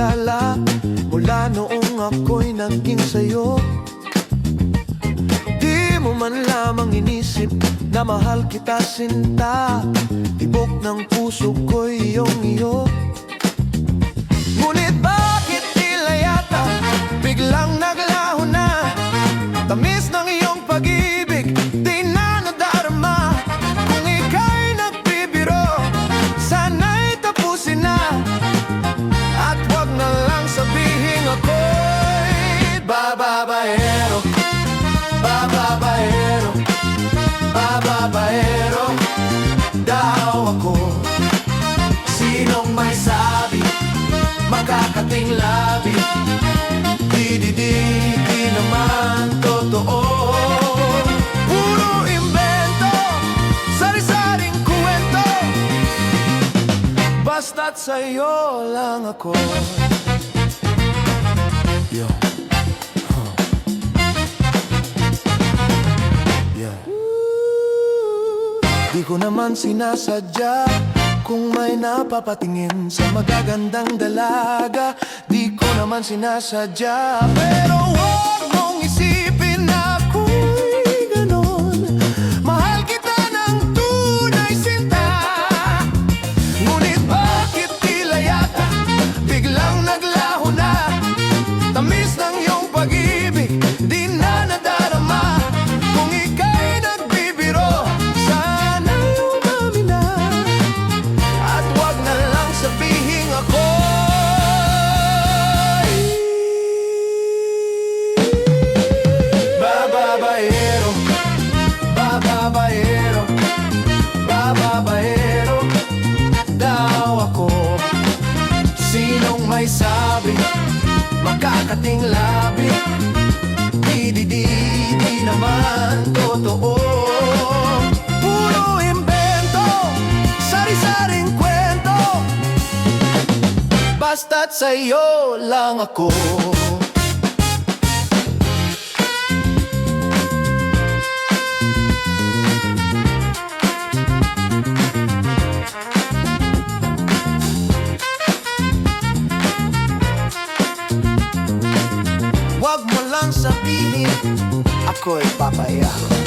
kilala mula noong ako'y naging sa'yo. Di mo man lamang inisip na mahal kita, sinta. Tibok ng puso ko'y iyong-iyo. Ngunit bakit tila yata biglang naglaho na? Tamis ng iyong pag-ibig, di na nadarama. Kung ika'y nagbibiro, sana'y tapusin na. At wag na lang sabihin ako'y bababaero, bababaero, bababaero daw ako. Sinong may sabi, makakating labi, di naman totoo. Puro invento, sari-saring kwento, basta't sa'yo lang ako. Yo. Yeah. Di ko naman sinasadya kung may napapatingin sa magagandang dalaga. Di ko naman sinasadya, pero huwag mong isipin na ako'y ganon. Mahal kita ng tunay, sinta. Ngunit bakit tila yata biglang naglaho na? Tamis ng iyong pag-ibig, di na nadarama. Kung ika'y nagbibiro, sana'y umami na. At wag na lang sabihin ako'y bababaero, bababaero, bababaero daw ako. Sinong may sabi, makakating labi, di naman totoo. Puro invento, sari-saring kwento, basta't sa'yo lang ako. Wag mo lang sabihin ako'y papaya.